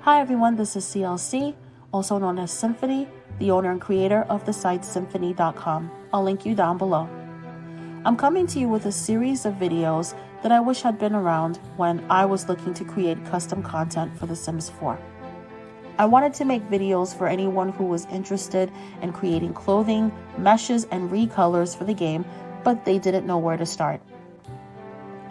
Hi everyone, this is CLC, also known as Symphony, the owner and creator of the site symphony.com. I'll link you down below. I'm coming to you with a series of videos that I wish had been around when I was looking to create custom content for The Sims 4. I wanted to make videos for anyone who was interested in creating clothing, meshes, and recolors for the game, but they didn't know where to start.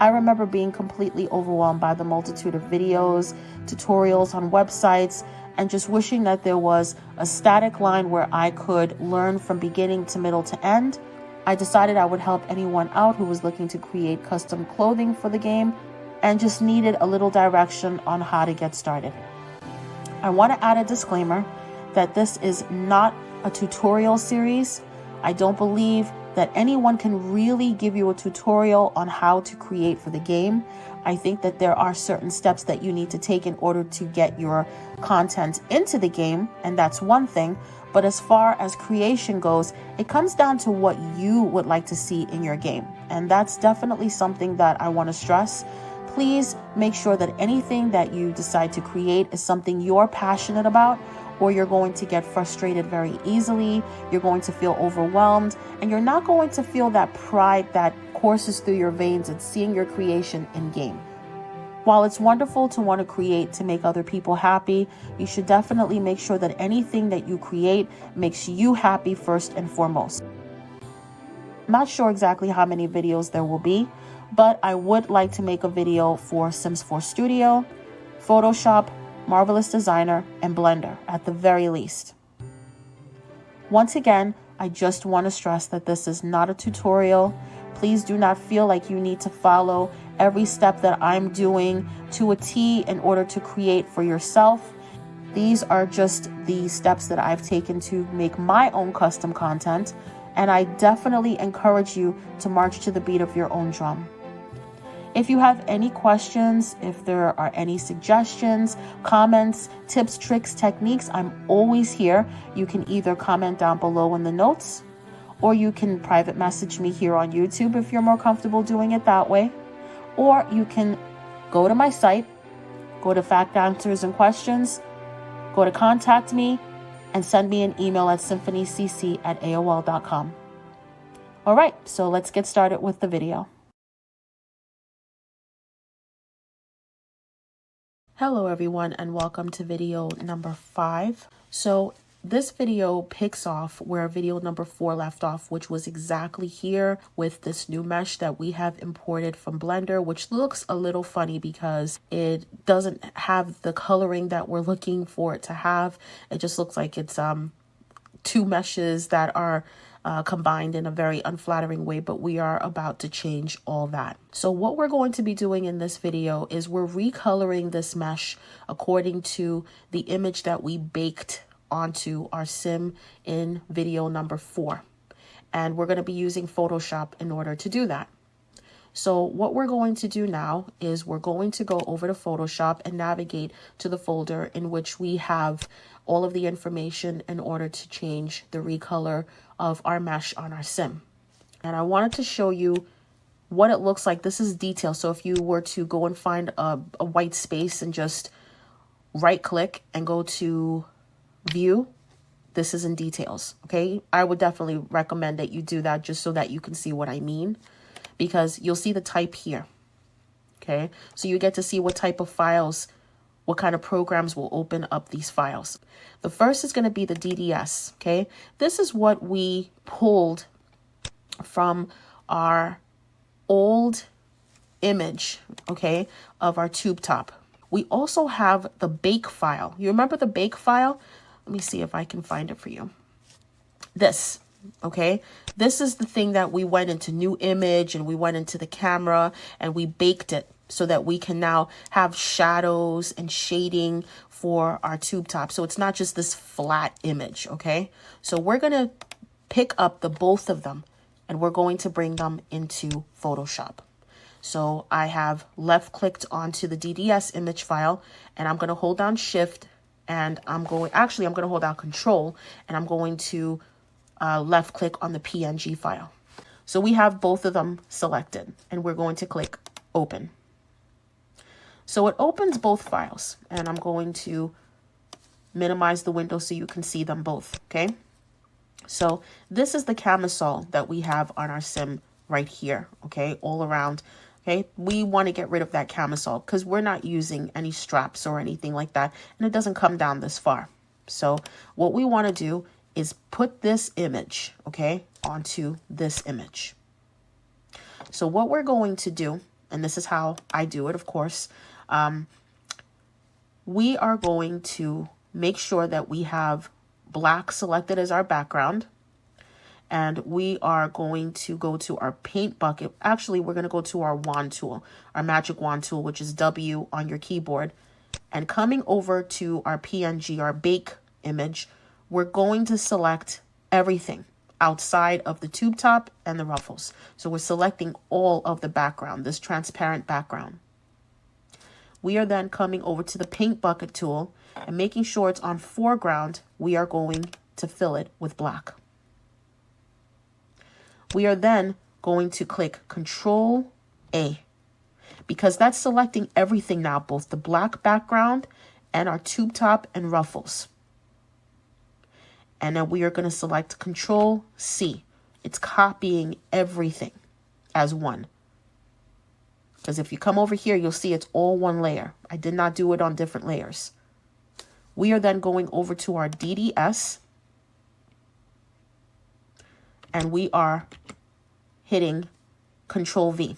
I remember being completely overwhelmed by the multitude of videos, tutorials on websites, and just wishing that there was a static line where I could learn from beginning to middle to end. I decided I would help anyone out who was looking to create custom clothing for the game and just needed a little direction on how to get started. I want to add a disclaimer that this is not a tutorial series. I don't believe that anyone can really give you a tutorial on how to create for the game. I think that there are certain steps that you need to take in order to get your content into the game, and that's one thing. But as far as creation goes, it comes down to what you would like to see in your game. And that's definitely something that I want to stress. Please make sure that anything that you decide to create is something you're passionate about, or you're going to get frustrated very easily, you're going to feel overwhelmed, and you're not going to feel that pride that courses through your veins at seeing your creation in game. While it's wonderful to want to create to make other people happy, you should definitely make sure that anything that you create makes you happy first and foremost. I'm not sure exactly how many videos there will be, but I would like to make a video for Sims 4 Studio, Photoshop, Marvelous Designer, and Blender at the very least. Once again, I just want to stress that this is not a tutorial. Please do not feel like you need to follow every step that I'm doing to a T in order to create for yourself. These are just the steps that I've taken to make my own custom content, and I definitely encourage you to march to the beat of your own drum. If you have any questions, if there are any suggestions, comments, tips, tricks, techniques, I'm always here. You can either comment down below in the notes, or you can private message me here on YouTube if you're more comfortable doing it that way. Or you can go to my site, go to Fact Answers and Questions, go to Contact Me, and send me an email at symphonycc@aol.com. All right, so let's get started with the video. Hello everyone, and welcome to video number 5. So this video picks off where video number 4 left off, which was exactly here with this new mesh that we have imported from Blender, which looks a little funny because it doesn't have the coloring that we're looking for it to have. It just looks like it's two meshes that are combined in a very unflattering way, but we are about to change all that. So what we're going to be doing in this video is we're recoloring this mesh according to the image that we baked onto our sim in video number 4. And we're going to be using Photoshop in order to do that. So what we're going to do now is we're going to go over to Photoshop and navigate to the folder in which we have all of the information in order to change the recolor of our mesh on our sim. And I wanted to show you what it looks like. This is detail. So if you were to go and find a white space and just right click and go to view, this is in details. Okay, I would definitely recommend that you do that just so that you can see what I mean, because you'll see the type here. Okay, so you get to see what type of files, what kind of programs will open up these files. The first is going to be the DDS. Okay, this is what we pulled from our old image, okay, of our tube top. We also have the bake file. You remember the bake file? Let me see if I can find it for you. This, okay, this is the thing that we went into new image and we went into the camera and we baked it so that we can now have shadows and shading for our tube top. So it's not just this flat image, okay? So we're going to pick up the both of them and we're going to bring them into Photoshop. So I have left clicked onto the DDS image file and I'm going to hold down Shift and I'm going to hold down Control and I'm going to left click on the PNG file. So we have both of them selected and we're going to click Open. So it opens both files and I'm going to minimize the window so you can see them both, okay? So this is the camisole that we have on our sim right here, okay, all around, okay? We want to get rid of that camisole because we're not using any straps or anything like that, and it doesn't come down this far. So what we want to do is put this image, okay, onto this image. So what we're going to do, and this is how I do it, of course, we are going to make sure that we have black selected as our background. And we are going to go to our paint bucket. Actually, we're going to go to our wand tool, our magic wand tool, which is W on your keyboard. And coming over to our PNG, our bake image, we're going to select everything outside of the tube top and the ruffles. So we're selecting all of the background, this transparent background. We are then coming over to the paint bucket tool and making sure it's on foreground. We are going to fill it with black. We are then going to click Control A because that's selecting everything now, both the black background and our tube top and ruffles. And then we are going to select Control C. It's copying everything as one. Because if you come over here, you'll see it's all one layer. I did not do it on different layers. We are then going over to our DDS. And we are hitting Control V.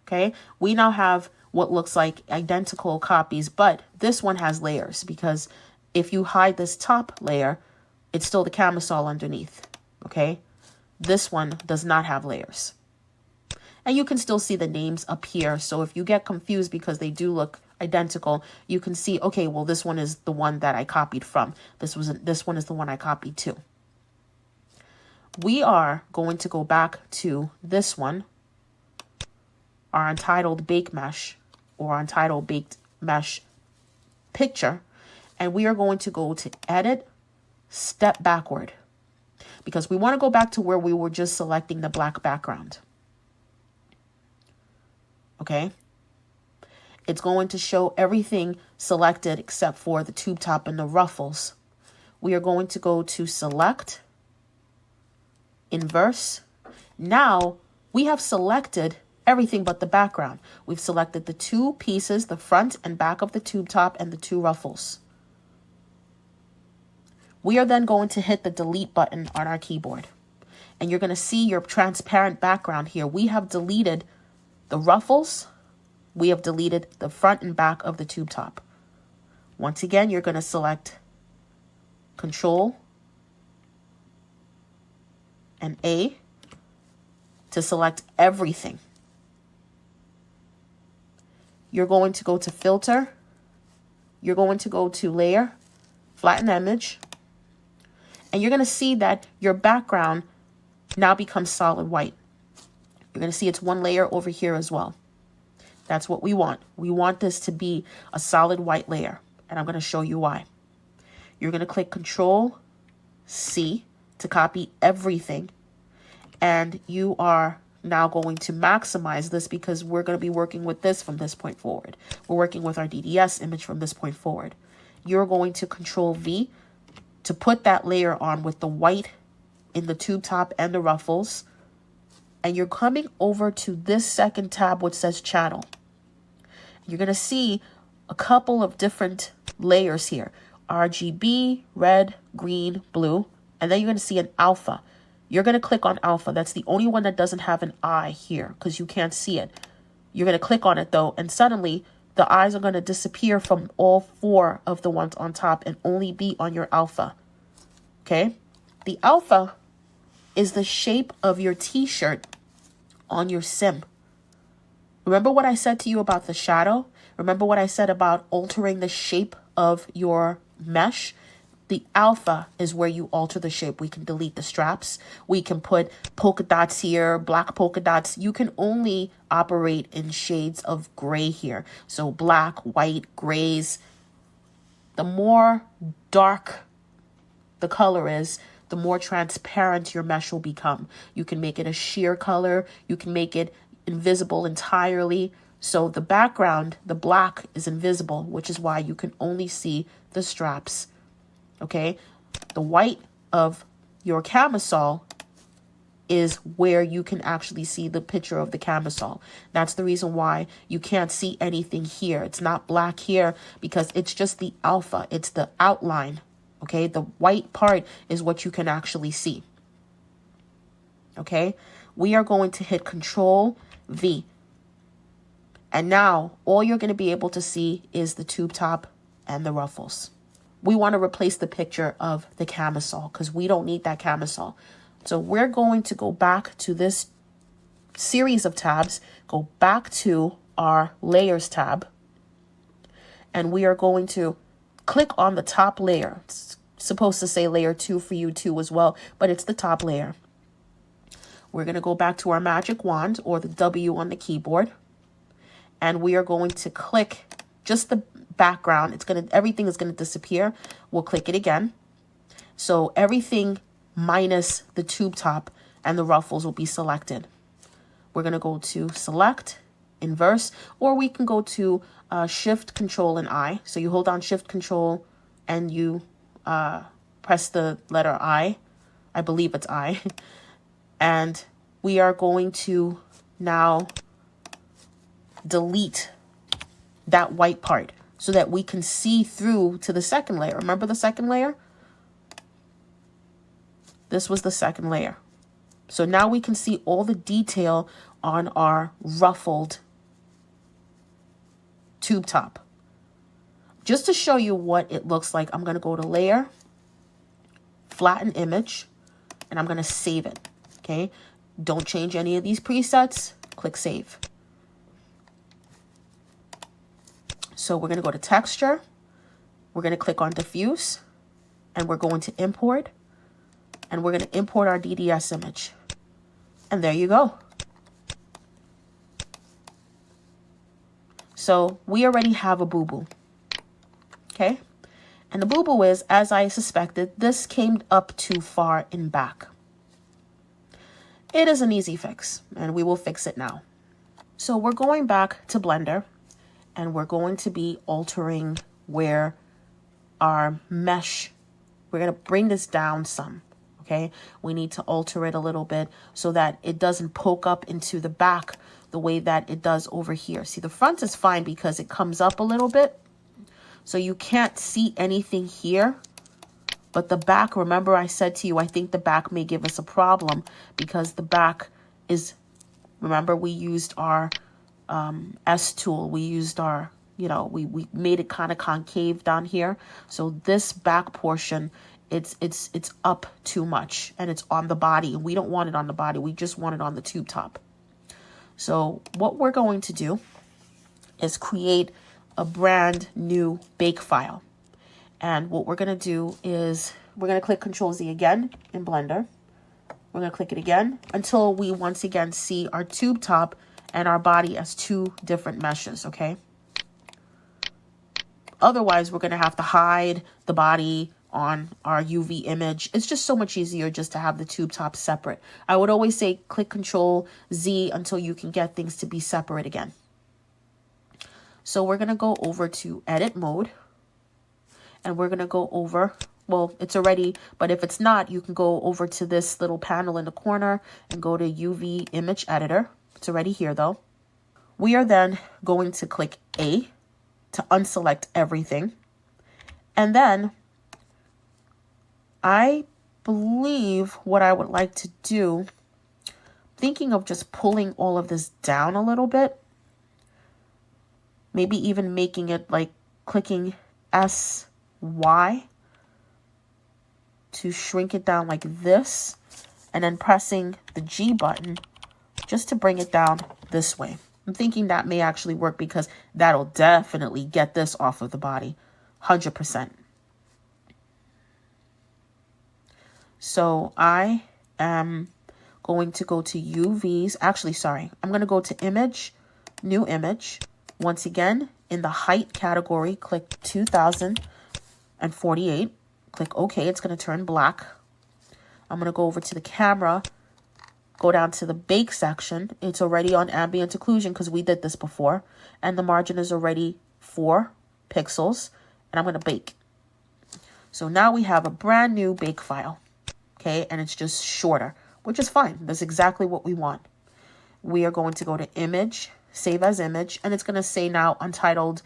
Okay, we now have what looks like identical copies, but this one has layers because if you hide this top layer, it's still the camisole underneath. Okay, this one does not have layers. And you can still see the names up here. So if you get confused because they do look identical, you can see, okay, well, this one is the one that I copied from. This one is the one I copied too. We are going to go back to this one, our Untitled Bake Mesh or Untitled Baked Mesh picture, and we are going to go to Edit, Step Backward, because we want to go back to where we were just selecting the black background. Okay? It's going to show everything selected except for the tube top and the ruffles. We are going to go to Select, Inverse. Now we have selected everything but the background. We've selected the two pieces, the front and back of the tube top and the two ruffles. We are then going to hit the delete button on our keyboard. And you're going to see your transparent background here. We have deleted the ruffles. We have deleted the front and back of the tube top. Once again, you're going to select Control and A to select everything. You're going to go to Filter. You're going to go to Layer, Flatten Image. And you're going to see that your background now becomes solid white. You're going to see it's one layer over here as well. That's what we want. We want this to be a solid white layer. And I'm going to show you why. You're going to click Control C to copy everything. And you are now going to maximize this because we're going to be working with this from this point forward. We're working with our DDS image from this point forward. You're going to Control V to put that layer on with the white in the tube top and the ruffles. And you're coming over to this second tab which says Channel. You're going to see a couple of different layers here. RGB, red, green, blue. And then you're going to see an alpha. You're going to click on alpha. That's the only one that doesn't have an eye here because you can't see it. You're going to click on it though, and suddenly the eyes are going to disappear from all four of the ones on top and only be on your alpha. Okay? The alpha is the shape of your t-shirt on your sim. Remember what I said to you about the shadow? Remember what I said about altering the shape of your mesh? The alpha is where you alter the shape. We can delete the straps. We can put polka dots here, black polka dots. You can only operate in shades of gray here. So black, white, grays. The more dark the color is, the more transparent your mesh will become. You can make it a sheer color. You can make it invisible entirely. So the background, the black, is invisible, which is why you can only see the straps. Okay, the white of your camisole is where you can actually see the picture of the camisole. That's the reason why you can't see anything here. It's not black here because it's just the alpha. It's the outline. Okay, the white part is what you can actually see. Okay, we are going to hit Control V. And now all you're going to be able to see is the tube top and the ruffles. We want to replace the picture of the camisole because we don't need that camisole. So we're going to go back to this series of tabs, go back to our layers tab, and we are going to click on the top layer. It's supposed to say layer 2 for you too as well, but it's the top layer. We're going to go back to our magic wand or the W on the keyboard, and we are going to click just the background. Everything is going to disappear. We'll click it again. So everything minus the tube top and the ruffles will be selected. We're going to go to select, inverse, or we can go to Shift, Control, and I. So you hold down Shift, Control, and you press the letter I. I believe it's I. And we are going to now delete that white part so that we can see through to the second layer. Remember the second layer? This was the second layer. So now we can see all the detail on our ruffled tube top. Just to show you what it looks like, I'm going to go to Layer, Flatten Image, and I'm going to save it. Okay? Don't change any of these presets. Click Save. So we're going to go to Texture. We're going to click on Diffuse, and we're going to Import. And we're going to import our DDS image. And there you go. So we already have a boo-boo. Okay? And the boo-boo is, as I suspected, this came up too far in back. It is an easy fix, and we will fix it now. So we're going back to Blender, and we're going to be altering where our mesh, we're going to bring this down some. Okay, we need to alter it a little bit so that it doesn't poke up into the back the way that it does over here. See, the front is fine because it comes up a little bit. So you can't see anything here. But the back, remember I said to you, I think the back may give us a problem because the back is, remember we used our S tool. We used our, we made it kind of concave down here. So this back portion, it's up too much and it's on the body. We don't want it on the body. We just want it on the tube top. So what we're going to do is create a brand new bake file. And what we're going to do is we're going to click Control Z again in Blender. We're going to click it again until we once again see our tube top and our body as two different meshes. Okay. Otherwise, we're going to have to hide the body on our UV image. It's just so much easier just to have the tube top separate. I would always say click Control Z until you can get things to be separate again. So we're going to go over to Edit Mode. And we're going to go over, well, it's already, but if it's not, you can go over to this little panel in the corner and go to UV Image Editor. It's already here though. We are then going to click A to unselect everything. And then I believe what I would like to do, thinking of just pulling all of this down a little bit, maybe even making it like clicking SY to shrink it down like this, and then pressing the G button just to bring it down this way. I'm thinking that may actually work because that'll definitely get this off of the body, 100%. So I am going to go to UVs. Actually, sorry. I'm going to go to Image, New Image. Once again, in the Height category, click 2048. Click OK. It's going to turn black. I'm going to go over to the Camera go down to the bake section. It's already on ambient occlusion because we did this before. And the margin is already 4 pixels. And I'm going to bake. So now we have a brand new bake file. Okay, and it's just shorter, which is fine. That's exactly what we want. We are going to go to image, save as image, and it's going to say now untitled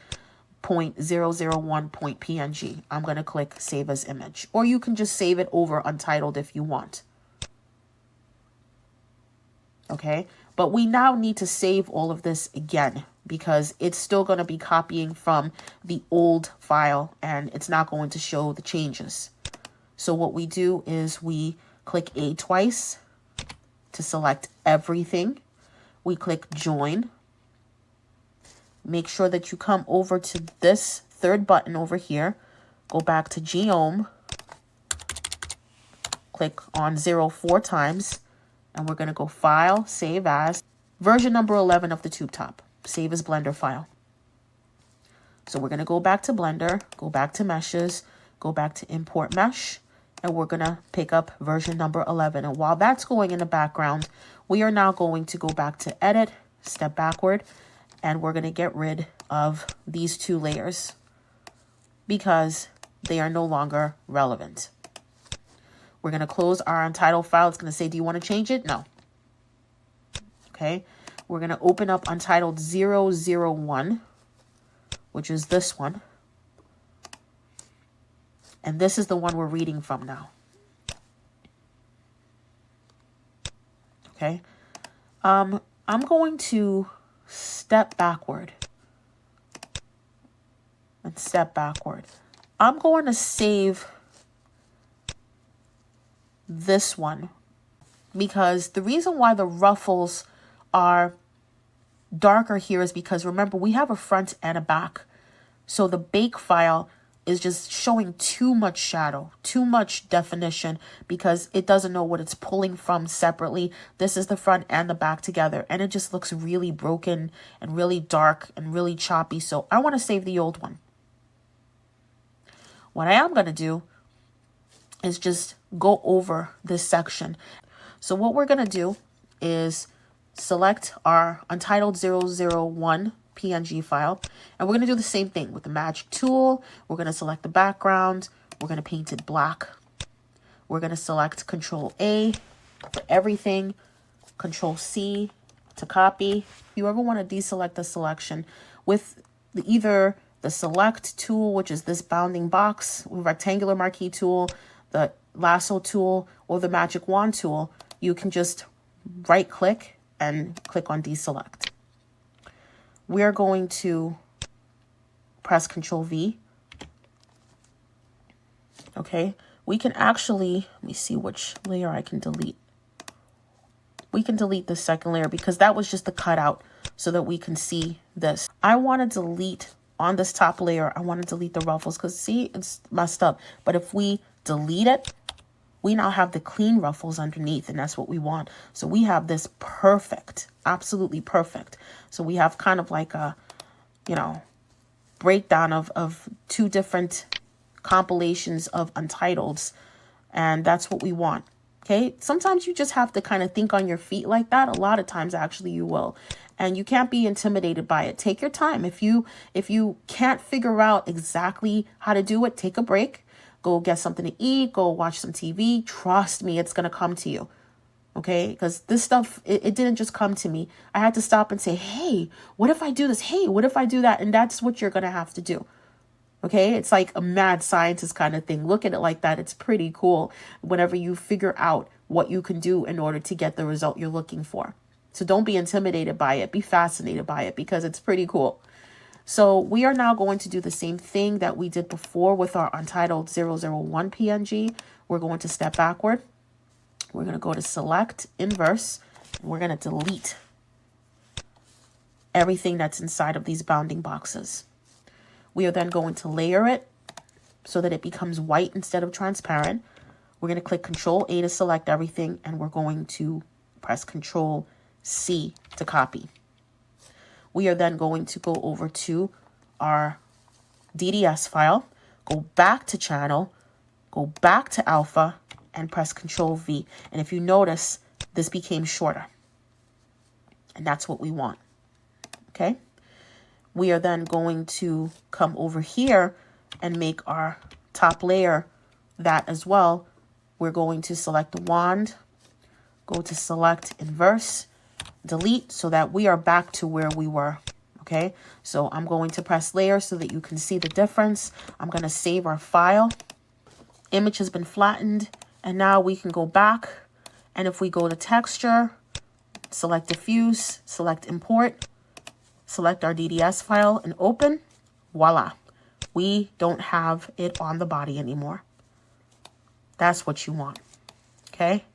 .001.png. I'm going to click save as image, or you can just save it over untitled if you want. Okay, but we now need to save all of this again because it's still going to be copying from the old file and it's not going to show the changes. So what we do is we click A twice to select everything. We click join. Make sure that you come over to this third button over here. Go back to Geom. Click on 0 4 times. And we're going to go File, Save As. Version number 11 of the tube top. Save as Blender file. So we're going to go back to Blender. Go back to Meshes. Go back to Import Mesh. And we're going to pick up version number 11. And while that's going in the background, we are now going to go back to Edit, step backward, and we're going to get rid of these 2 layers because they are no longer relevant. We're going to close our untitled file. It's going to say, do you want to change it? No. Okay. We're going to open up untitled 001, which is this one. And this is the one we're reading from now. Okay. I'm going to step backward. And step backward. I'm going to save this one because the reason why the ruffles are darker here is because remember we have a front and a back. So the bake file is just showing too much shadow, too much definition because it doesn't know what it's pulling from separately. This is the front and the back together and it just looks really broken and really dark and really choppy. So I want to save the old one. What I am going to do is just go over this section. So what we're going to do is select our untitled 001 PNG file. And we're going to do the same thing with the magic tool. We're going to select the background. We're going to paint it black. We're going to select Control A for everything. Control C to copy. If you ever want to deselect the selection with either the select tool, which is this bounding box, rectangular marquee tool, the lasso tool, or the magic wand tool, you can just right click and click on deselect. We are going to press Control V. Okay, we can actually, let me see which layer I can delete. We can delete the second layer because that was just the cutout so that we can see this. I want to delete on this top layer, I want to delete the ruffles because see, it's messed up. But if we delete it, we now have the clean ruffles underneath, and that's what we want. So we have this perfect, absolutely perfect. So we have kind of like a, breakdown of 2 different compilations of untitles, and that's what we want. Okay, sometimes you just have to kind of think on your feet like that. A lot of times, actually, you will. And you can't be intimidated by it. Take your time. If you can't figure out exactly how to do it, take a break. Go get something to eat. Go watch some TV. Trust me, it's going to come to you. Okay? Because this stuff, it didn't just come to me. I had to stop and say, hey, what if I do this? Hey, what if I do that? And that's what you're going to have to do. Okay? It's like a mad scientist kind of thing. Look at it like that. It's pretty cool whenever you figure out what you can do in order to get the result you're looking for. So don't be intimidated by it. Be fascinated by it because it's pretty cool. So we are now going to do the same thing that we did before with our untitled 001 PNG. We're going to step backward. We're going to go to select inverse. And we're going to delete everything that's inside of these bounding boxes. We are then going to layer it so that it becomes white instead of transparent. We're going to click Control A to select everything, and we're going to press Control C to copy. We are then going to go over to our DDS file, go back to channel, go back to alpha, and press Control V. And if you notice, this became shorter. And that's what we want. Okay. We are then going to come over here and make our top layer that as well. We're going to select the wand, go to select inverse, delete, so that we are back to where we were. Okay, so I'm going to press layer so that you can see the difference. I'm going to save our file. Image has been flattened, and now we can go back. And if we go to texture, select diffuse, select import, select our DDS file and open, voila. We don't have it on the body anymore. That's what you want, okay?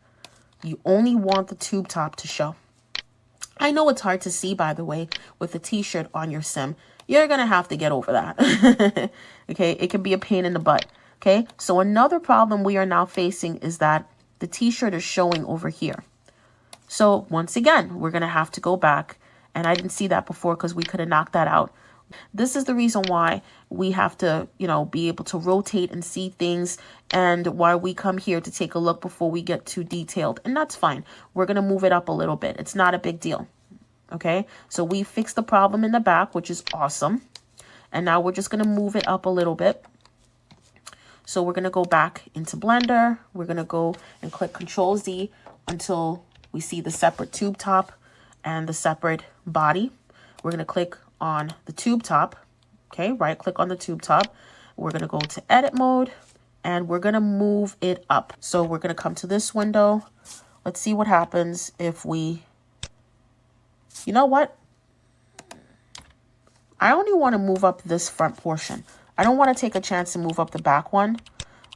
You only want the tube top to show. I know it's hard to see, by the way, with the t-shirt on your sim. You're going to have to get over that, okay? It can be a pain in the butt, okay? So another problem we are now facing is that the t-shirt is showing over here. So once again, we're going to have to go back. And I didn't see that before because we could have knocked that out. This is the reason why we have to, be able to rotate and see things, and why we come here to take a look before we get too detailed. And that's fine. We're going to move it up a little bit. It's not a big deal. Okay, so we fixed the problem in the back, which is awesome. And now we're just going to move it up a little bit. So we're going to go back into Blender. We're going to go and click Control Z until we see the separate tube top and the separate body. We're going to click on the tube top. Okay, right click on the tube top. We're going to go to edit mode and we're going to move it up. So we're going to come to this window. Let's see what happens if we, you know what? I only want to move up this front portion. I don't want to take a chance to move up the back one,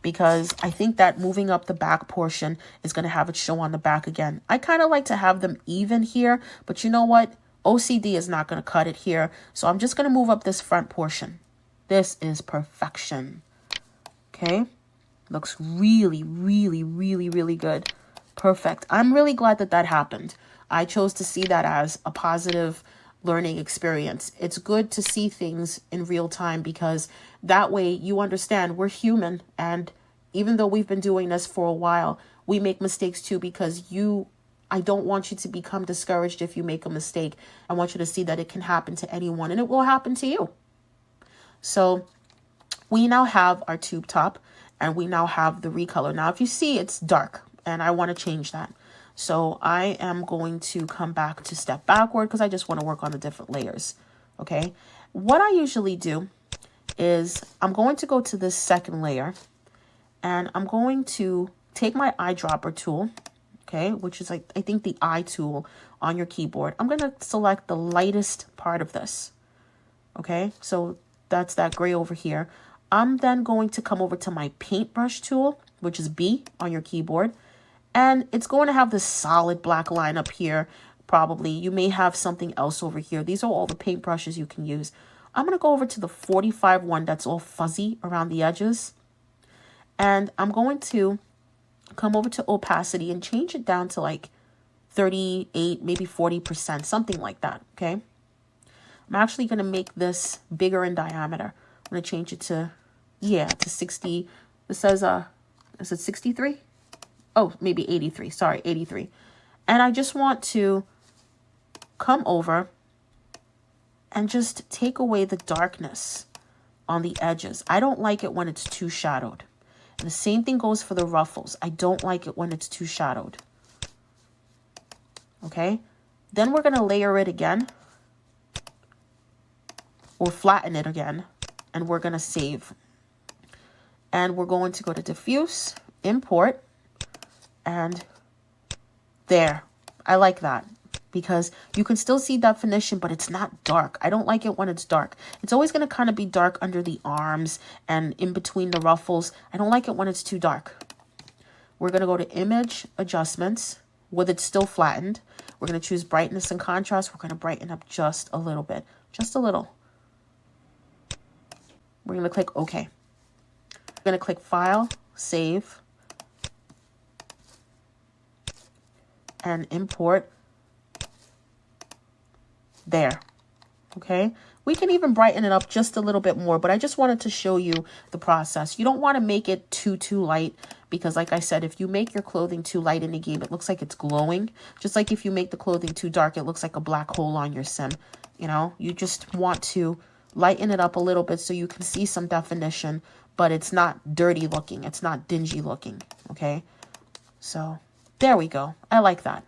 because I think that moving up the back portion is going to have it show on the back again. I kind of like to have them even here, but you know what? OCD is not going to cut it here. So I'm just going to move up this front portion. This is perfection. Okay. Looks really, really, really, really good. Perfect. I'm really glad that that happened. I chose to see that as a positive learning experience. It's good to see things in real time, because that way you understand we're human. And even though we've been doing this for a while, we make mistakes too, because I don't want you to become discouraged if you make a mistake. I want you to see that it can happen to anyone, and it will happen to you. So we now have our tube top, and we now have the recolor. Now, if you see, it's dark, and I want to change that. So I am going to come back to step backward because I just want to work on the different layers. Okay. What I usually do is I'm going to go to this second layer, and I'm going to take my eyedropper tool. Okay. Which is like, I think the eye tool on your keyboard. I'm going to select the lightest part of this. Okay. So that's that gray over here. I'm then going to come over to my paintbrush tool, which is B on your keyboard. And it's going to have this solid black line up here. Probably you may have something else over here. These are all the paint brushes you can use. I'm going to go over to the 45 one that's all fuzzy around the edges. And I'm going to come over to opacity and change it down to like 38, maybe 40%, something like that. Okay. I'm actually going to make this bigger in diameter. I'm going to change it to 60. It says, is it 63? Oh, maybe 83. Sorry, 83. And I just want to come over and just take away the darkness on the edges. I don't like it when it's too shadowed. And the same thing goes for the ruffles. I don't like it when it's too shadowed. Okay. Then we're going to layer it again, or flatten it again. And we're going to save. And we're going to go to diffuse, import. And there, I like that, because you can still see definition, but it's not dark. I don't like it when it's dark. It's always going to kind of be dark under the arms and in between the ruffles. I don't like it when it's too dark. We're going to go to image adjustments with it still flattened. We're going to choose brightness and contrast. We're going to brighten up just a little bit, just a little. We're going to click OK. We're going to click File, Save, and import. There. Okay, we can even brighten it up just a little bit more, but I just wanted to show you the process. You don't want to make it too light, because like I said, if you make your clothing too light in the game, it looks like it's glowing. Just like if you make the clothing too dark, it looks like a black hole on your sim. You know, you just want to lighten it up a little bit so you can see some definition, but it's not dirty looking. It's not dingy looking. Okay, so there we go. I like that.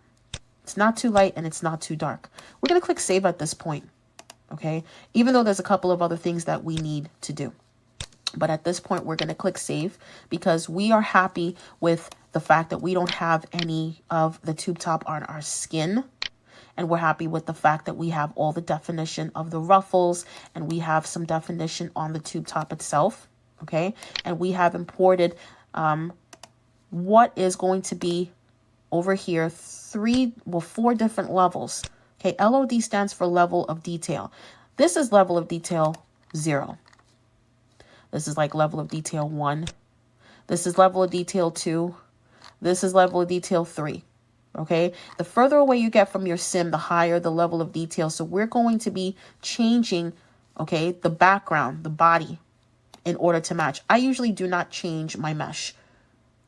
It's not too light and it's not too dark. We're going to click save at this point. Okay, even though there's a couple of other things that we need to do. But at this point, we're going to click save because we are happy with the fact that we don't have any of the tube top on our skin. And we're happy with the fact that we have all the definition of the ruffles and we have some definition on the tube top itself. Okay, and we have imported what is going to be over here, 4 different levels. Okay, LOD stands for level of detail. This is level of detail 0. This is like level of detail 1. This is level of detail 2. This is level of detail 3. Okay, the further away you get from your sim, the higher the level of detail. So we're going to be changing, okay, the background, the body, in order to match. I usually do not change my mesh.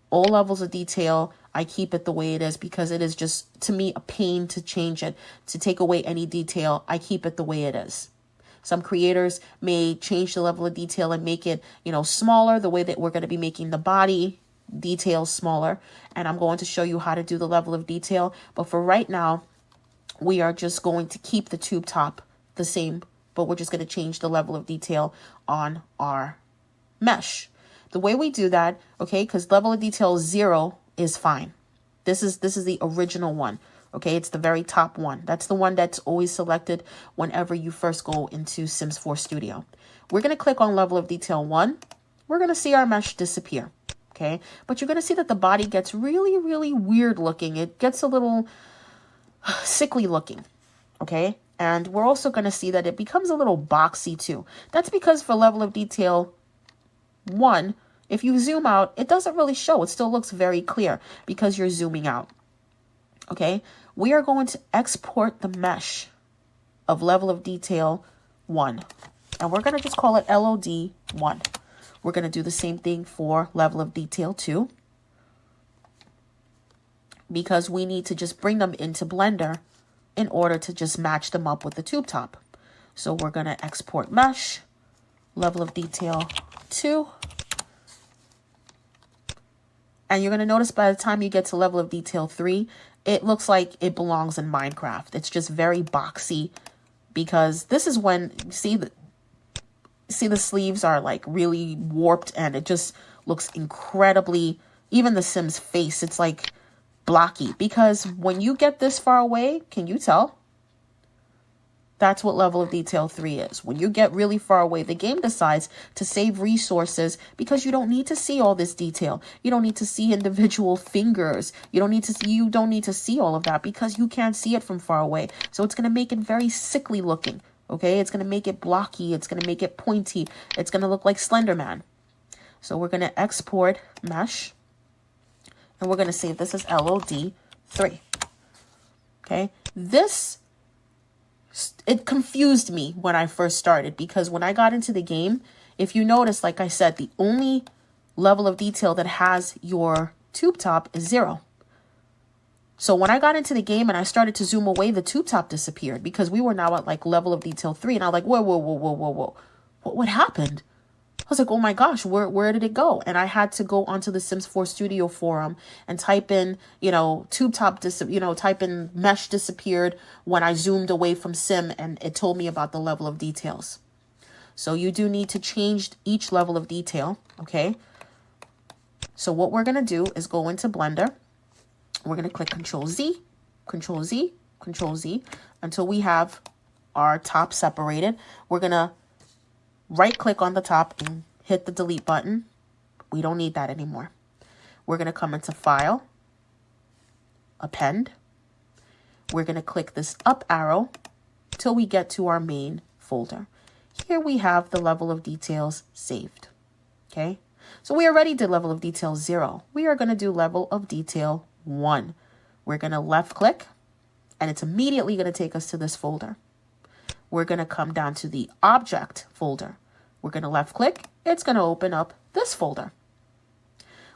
All levels of detail, I keep it the way it is because it is just, to me, a pain to change it, to take away any detail. I keep it the way it is. Some creators may change the level of detail and make it, you know, smaller, the way that we're going to be making the body details smaller. And I'm going to show you how to do the level of detail. But for right now, we are just going to keep the tube top the same, but we're just going to change the level of detail on our mesh. The way we do that, okay, because level of detail 0 is fine. This is the original one. Okay, it's the very top one. That's the one that's always selected whenever you first go into Sims 4 Studio. We're going to click on level of detail 1. We're going to see our mesh disappear. Okay, but you're going to see that the body gets really, really weird looking. It gets a little sickly looking. Okay, and we're also going to see that it becomes a little boxy too. That's because for level of detail 1, if you zoom out, it doesn't really show. It still looks very clear because you're zooming out. Okay, we are going to export the mesh of level of detail 1. And we're going to just call it LOD 1. We're going to do the same thing for level of detail 2. Because we need to just bring them into Blender in order to just match them up with the tube top. So we're going to export mesh, level of detail 2. And you're going to notice by the time you get to level of detail 3, it looks like it belongs in Minecraft. It's just very boxy because this is when, see the sleeves are like really warped and it just looks incredibly, even the Sim's face, it's like blocky because when you get this far away, can you tell? That's what level of detail 3 is. When you get really far away, the game decides to save resources because you don't need to see all this detail. You don't need to see individual fingers. You don't need to see all of that because you can't see it from far away. So it's going to make it very sickly looking. Okay, it's going to make it blocky. It's going to make it pointy. It's going to look like Slender Man. So we're going to export mesh. And we're going to say this is LOD 3. Okay, it confused me when I first started because when I got into the game, if you notice, like I said, the only level of detail that has your tube top is 0. So when I got into the game and I started to zoom away, the tube top disappeared because we were now at like level of detail 3. And I was like, whoa. What happened? I was like, oh my gosh, where did it go? And I had to go onto the Sims 4 Studio forum and type in, tube top, type in mesh disappeared when I zoomed away from Sim, and it told me about the level of details. So you do need to change each level of detail, okay? So what we're going to do is go into Blender. We're going to click Control Z, Control Z, Control Z until we have our top separated. We're going to right click on the top and hit the delete button. We don't need that anymore. We're going to come into File, Append. We're going to click this up arrow till we get to our main folder. Here we have the level of details saved. Okay, so we already did level of detail 0. We are going to do level of detail 1. We're going to left click and it's immediately going to take us to this folder. we're going to come down to the object folder. We're going to left click. It's going to open up this folder.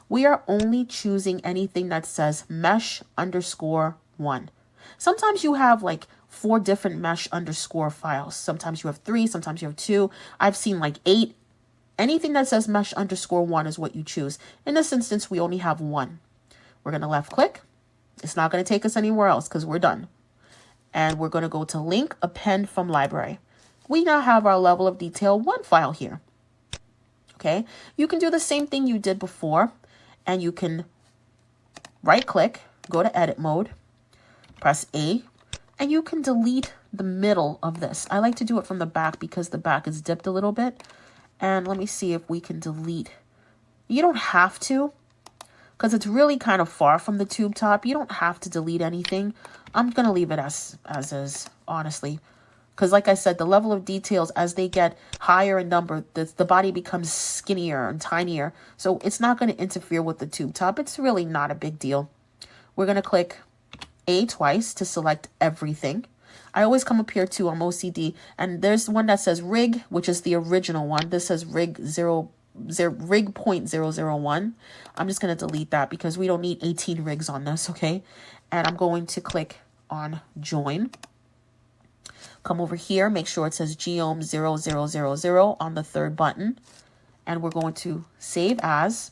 We are only choosing anything that says mesh_1. Sometimes you have like 4 different mesh underscore files. Sometimes you have 3, sometimes you have 2. I've seen like 8. Anything that says mesh_1 is what you choose. In this instance, we only have 1. We're going to left click. It's not going to take us anywhere else because we're done. And we're going to go to link append from library. We now have our level of detail 1 file here. Okay. You can do the same thing you did before, and you can right click, go to edit mode, press A, and you can delete the middle of this. I like to do it from the back because the back is dipped a little bit. And let me see if we can delete. You don't have to, because it's really kind of far from the tube top. You don't have to delete anything. I'm going to leave it as is, honestly. Because like I said, the level of details, as they get higher in number, the body becomes skinnier and tinier. So it's not going to interfere with the tube top. It's really not a big deal. We're going to click A twice to select everything. I always come up here too on OCD, and there's one that says rig, which is the original one. This says rig 0.001. I'm just going to delete that because we don't need 18 rigs on this, okay? And I'm going to click on join. Come over here, make sure it says geom 0000 on the 3rd button, and we're going to save as,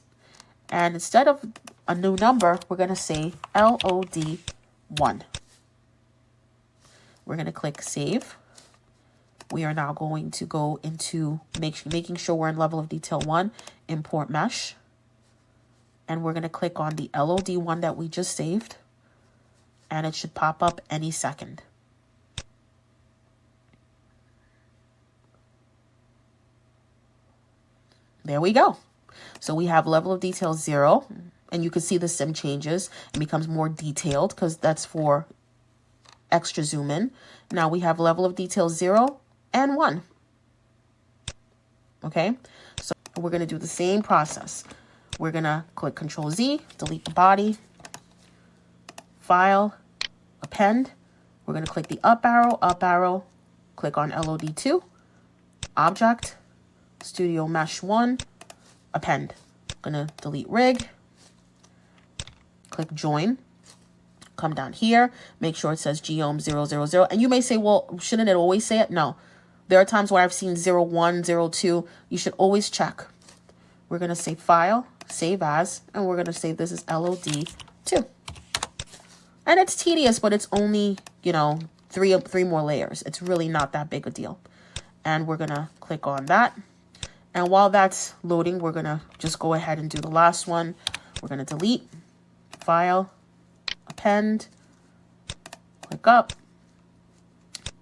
and instead of a new number, we're going to say LOD1. We're going to click save. We are now going to go into making sure we're in level of detail 1, import mesh. And we're going to click on the LOD1 that we just saved. And it should pop up any second. There we go. So we have level of detail 0. And you can see the sim changes and becomes more detailed because that's for extra zoom in. Now we have level of detail 0 and 1. Okay, so we're going to do the same process. We're going to click Control Z, delete the body, file, append. We're going to click the up arrow, click on LOD2, object, Studio Mesh 1, append. I'm going to delete rig, click join. Come down here, make sure it says geom 000. And you may say, well, shouldn't it always say it? No. There are times where I've seen 01, 02. You should always check. We're going to say file, save as, and we're going to say this is LOD2. And it's tedious, but it's only, three more layers. It's really not that big a deal. And we're going to click on that. And while that's loading, we're going to just go ahead and do the last one. We're going to delete, file, append, click up,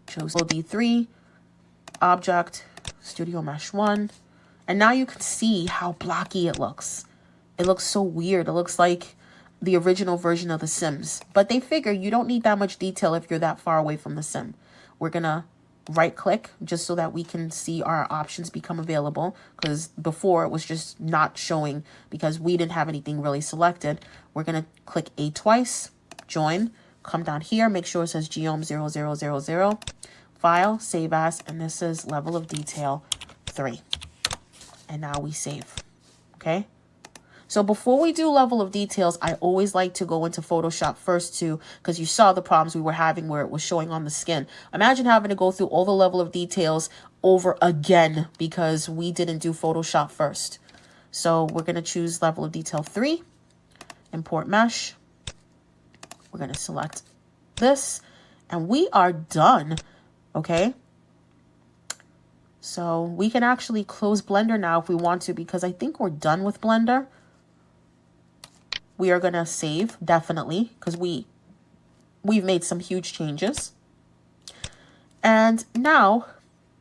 choose LOD3, object, Studio Mesh 1, and now you can see how blocky it looks. It looks so weird. It looks like the original version of The Sims, but they figure you don't need that much detail if you're that far away from the sim. We're gonna right click just so that we can see our options become available, because before it was just not showing because we didn't have anything really selected. We're gonna click A twice, join, come down here, make sure it says geom 0000, file, save as, and this is level of detail 3. And now we save. Okay. So before we do level of details, I always like to go into Photoshop first too, because you saw the problems we were having where it was showing on the skin. Imagine having to go through all the level of details over again because we didn't do Photoshop first. So we're going to choose level of detail 3, import mesh. We're going to select this and we are done. Okay. So we can actually close Blender now if we want to, because I think we're done with Blender. We are going to save, definitely, because we've made some huge changes. And now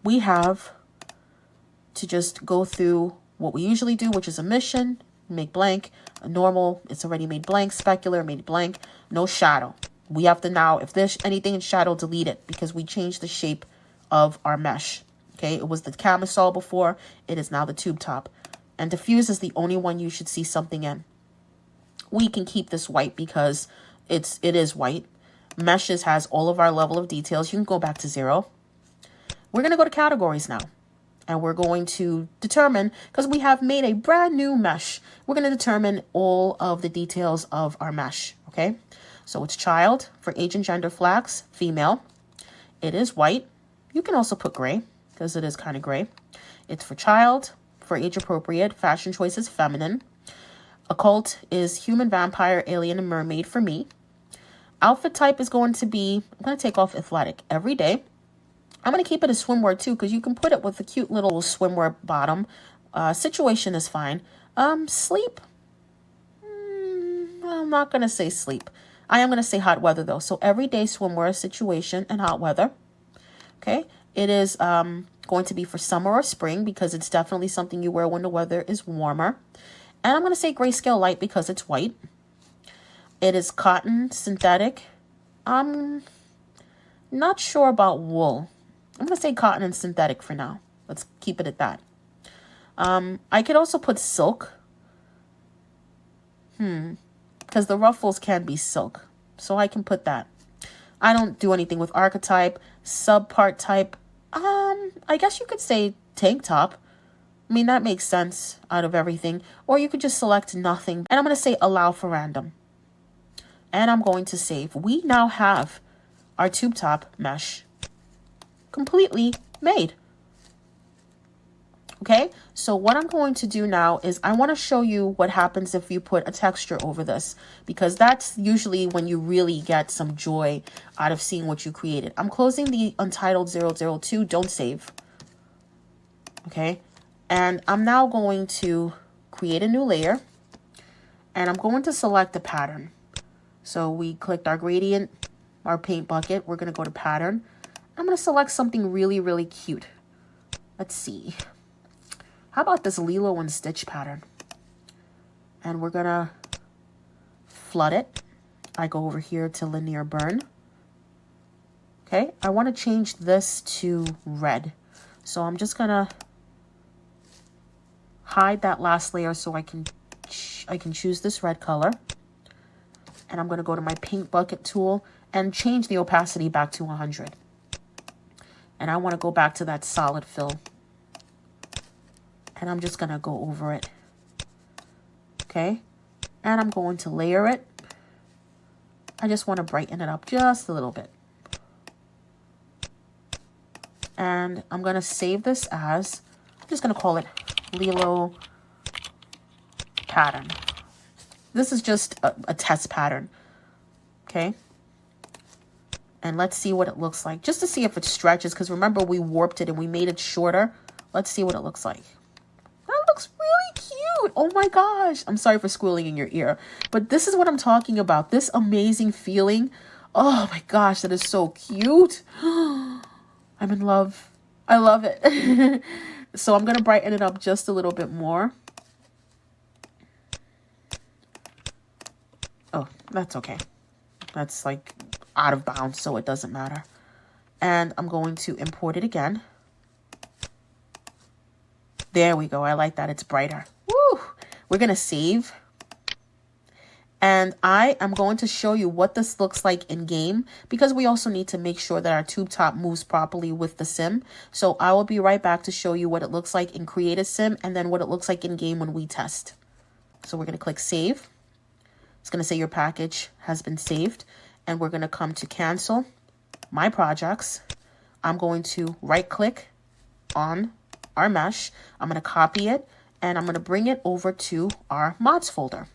we have to just go through what we usually do, which is a mission, make blank, a normal, it's already made blank, specular, made blank, no shadow. We have to now, if there's anything in shadow, delete it because we changed the shape of our mesh. Okay, it was the camisole before, it is now the tube top. And diffuse is the only one you should see something in. We can keep this white because it is white. Meshes has all of our level of details. You can go back to 0. We're going to go to categories now. And we're going to determine, because we have made a brand new mesh, we're going to determine all of the details of our mesh, okay? So it's child for age and gender flags, female. It is white. You can also put gray, because it is kind of gray. It's for child, for age appropriate. Fashion choice is feminine. Occult is human, vampire, alien, and mermaid for me. Outfit type is going to be, I'm going to take off athletic every day. I'm going to keep it a swimwear too, because you can put it with a cute little swimwear bottom. Situation is fine. Sleep. I'm not going to say sleep. I am going to say hot weather though. So everyday swimwear, situation, and hot weather. Okay. It is going to be for summer or spring, because it's definitely something you wear when the weather is warmer. And I'm going to say grayscale light because it's white. It is cotton, synthetic. I'm not sure about wool. I'm going to say cotton and synthetic for now. Let's keep it at that. I could also put silk. Because the ruffles can be silk. So I can put that. I don't do anything with archetype. Subpart type. I guess you could say tank top. I mean, that makes sense out of everything. Or you could just select nothing. And I'm going to say allow for random. And I'm going to save. We now have our tube top mesh completely made. Okay, so what I'm going to do now is I want to show you what happens if you put a texture over this, because that's usually when you really get some joy out of seeing what you created. I'm closing the Untitled 002, don't save. Okay, and I'm now going to create a new layer, and I'm going to select a pattern. So we clicked our gradient, our paint bucket. We're going to go to pattern. I'm going to select something really, really cute. Let's see. How about this Lilo and Stitch pattern? And we're going to flood it. I go over here to linear burn. Okay, I want to change this to red. So I'm just going to hide that last layer so I can choose this red color. And I'm going to go to my paint bucket tool and change the opacity back to 100. And I want to go back to that solid fill. And I'm just going to go over it. Okay. And I'm going to layer it. I just want to brighten it up just a little bit. And I'm going to save this as, I'm just going to call it Lilo pattern. This is just a test pattern. Okay. And let's see what it looks like. Just to see if it stretches. Because remember, we warped it and we made it shorter. Let's see what it looks like. That looks really cute. Oh my gosh. I'm sorry for squealing in your ear. But this is what I'm talking about. This amazing feeling. Oh my gosh. That is so cute. I'm in love. I love it. So I'm going to brighten it up just a little bit more. Oh, that's okay. That's like out of bounds, so it doesn't matter. And I'm going to import it again. There we go. I like that. It's brighter. Woo! We're going to save. And I am going to show you what this looks like in game, because we also need to make sure that our tube top moves properly with the sim. So I will be right back to show you what it looks like in Create a Sim, and then what it looks like in game when we test. So we're going to click save. It's going to say your package has been saved, and we're going to come to cancel my projects. I'm going to right click on our mesh. I'm going to copy it, and I'm going to bring it over to our mods folder.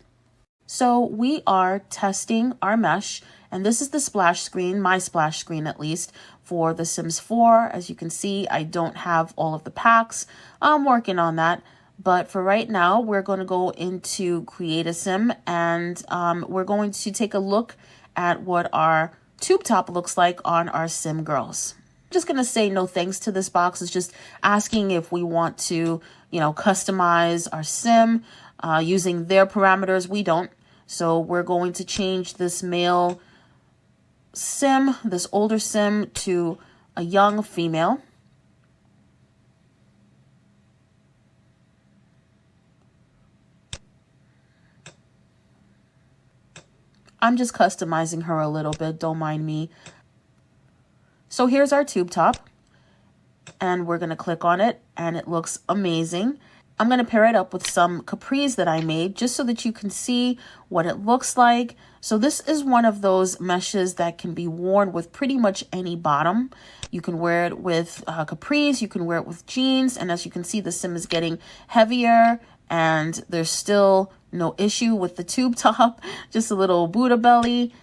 So we are testing our mesh, and this is the splash screen, my splash screen at least, for The Sims 4. As you can see, I don't have all of the packs. I'm working on that. But for right now, we're going to go into Create a Sim, and we're going to take a look at what our tube top looks like on our Sim girls. I'm just going to say no thanks to this box. It's just asking if we want to, customize our Sim using their parameters. We don't. So we're going to change this male Sim, this older Sim, to a young female. I'm just customizing her a little bit, don't mind me. So here's our tube top. and we're going to click on it, and it looks amazing. I'm going to pair it up with some capris that I made just so that you can see what it looks like. So this is one of those meshes that can be worn with pretty much any bottom. You can wear it with capris, you can wear it with jeans, and as you can see, the sim is getting heavier and there's still no issue with the tube top, just a little Buddha belly,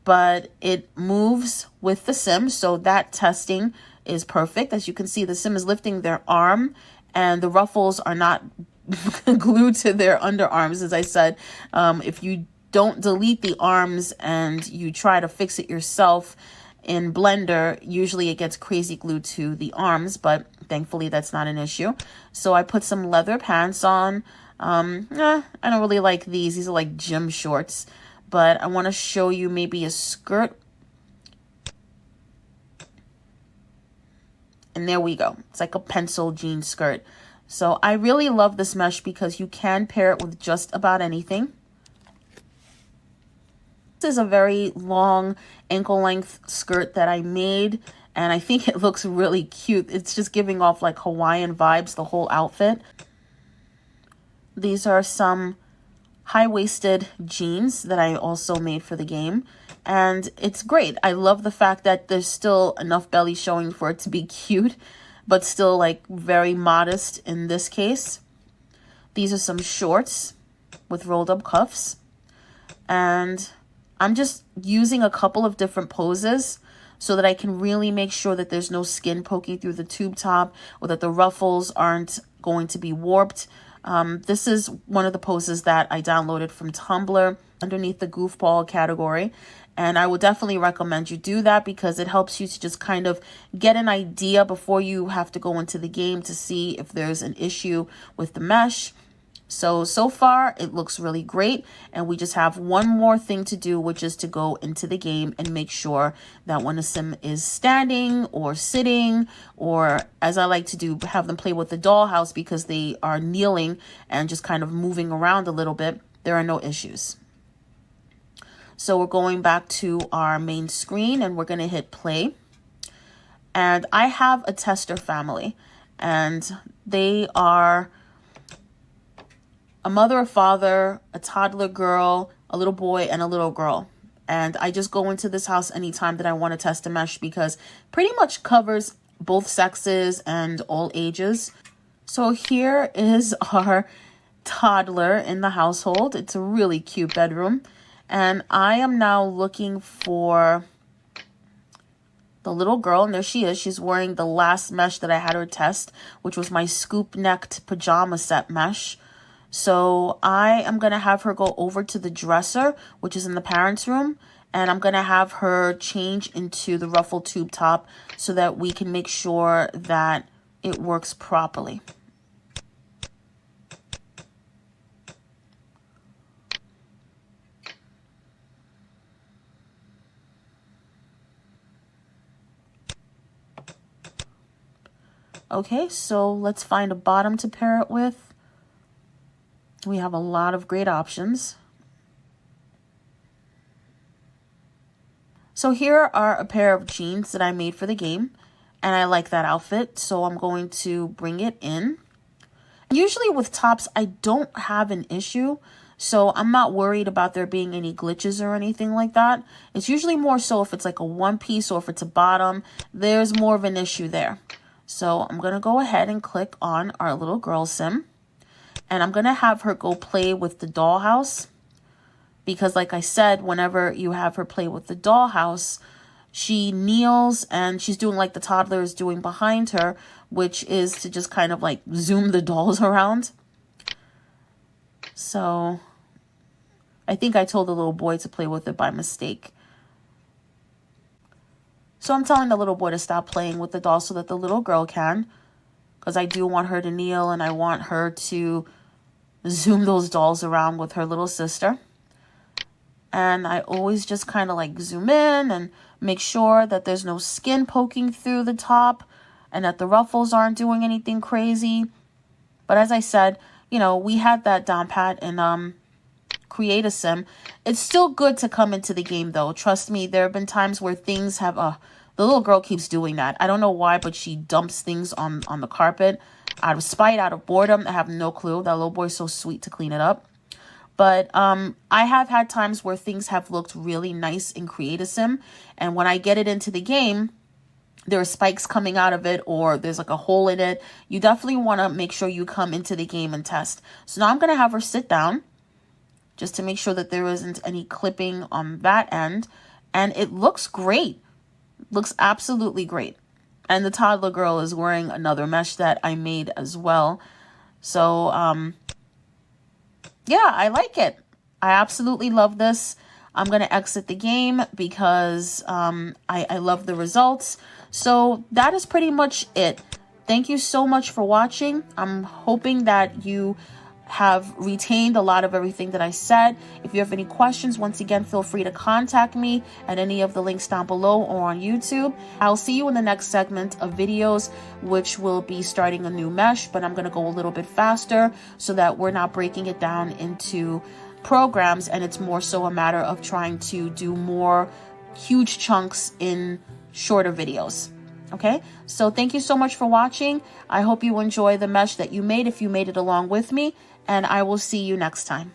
but it moves with the sim, so that testing is perfect. As you can see, the sim is lifting their arm and the ruffles are not glued to their underarms. As I said, if you don't delete the arms and you try to fix it yourself in Blender, usually it gets crazy glued to the arms, but thankfully that's not an issue. So I put some leather pants on. I don't really like these. These are like gym shorts, but I want to show you maybe a skirt. And there we go. It's like a pencil jean skirt. So I really love this mesh because you can pair it with just about anything. This is a very long ankle length skirt that I made, and I think it looks really cute. It's just giving off like Hawaiian vibes, the whole outfit. These are some high-waisted jeans that I also made for the game, and it's great. I love the fact that there's still enough belly showing for it to be cute, but still like very modest in this case. These are some shorts with rolled up cuffs, and I'm just using a couple of different poses so that I can really make sure that there's no skin poking through the tube top or that the ruffles aren't going to be warped. This is one of the poses that I downloaded from Tumblr underneath the goofball category. And I would definitely recommend you do that because it helps you to just kind of get an idea before you have to go into the game to see if there's an issue with the mesh. So far it looks really great, and we just have one more thing to do, which is to go into the game and make sure that when a sim is standing or sitting, or as I like to do, have them play with the dollhouse because they are kneeling and just kind of moving around a little bit, there are no issues. So we're going back to our main screen and we're going to hit play. And I have a tester family, and they are a mother, a father, a toddler girl, a little boy, and a little girl. And I just go into this house anytime that I want to test a mesh because pretty much covers both sexes and all ages. So here is our toddler in the household. It's a really cute bedroom. And I am now looking for the little girl, and there she is. She's wearing the last mesh that I had her test, which was my scoop-necked pajama set mesh. So I am going to have her go over to the dresser, which is in the parents' room, and I'm going to have her change into the ruffled tube top so that we can make sure that it works properly. Okay, so let's find a bottom to pair it with. We have a lot of great options. So here are a pair of jeans that I made for the game, and I like that outfit, so I'm going to bring it in. Usually with tops, I don't have an issue, so I'm not worried about there being any glitches or anything like that. It's usually more so if it's like a one piece or if it's a bottom, there's more of an issue there. So I'm going to go ahead and click on our little girl sim. And I'm going to have her go play with the dollhouse because, like I said, whenever you have her play with the dollhouse, she kneels and she's doing like the toddler is doing behind her, which is to just kind of like zoom the dolls around. So I think I told the little boy to play with it by mistake. So I'm telling the little boy to stop playing with the doll so that the little girl can, because I do want her to kneel and I want her to zoom those dolls around with her little sister. And I always just kind of like zoom in and make sure that there's no skin poking through the top and that the ruffles aren't doing anything crazy. But as I said, you know, we had that down pat in Create a Sim. It's still good to come into the game though. Trust me, there have been times where things have The little girl keeps doing that. I don't know why, but she dumps things on the carpet out of spite, out of boredom. I have no clue. That little boy's so sweet to clean it up. But I have had times where things have looked really nice in Create-A-Sim. And when I get it into the game, there are spikes coming out of it, or there's like a hole in it. You definitely want to make sure you come into the game and test. So now I'm going to have her sit down just to make sure that there isn't any clipping on that end. And it looks great. Looks absolutely great. And the toddler girl is wearing another mesh that I made as well. So, yeah, I like it. I absolutely love this. I'm going to exit the game because I love the results. So that is pretty much it. Thank you so much for watching. I'm hoping that you have retained a lot of everything that I said. If you have any questions, once again, feel free to contact me at any of the links down below or on YouTube. I'll see you in the next segment of videos, which will be starting a new mesh, but I'm going to go a little bit faster so that we're not breaking it down into programs, and it's more so a matter of trying to do more huge chunks in shorter videos. Okay, so thank you so much for watching. I hope you enjoy the mesh that you made if you made it along with me, and I will see you next time.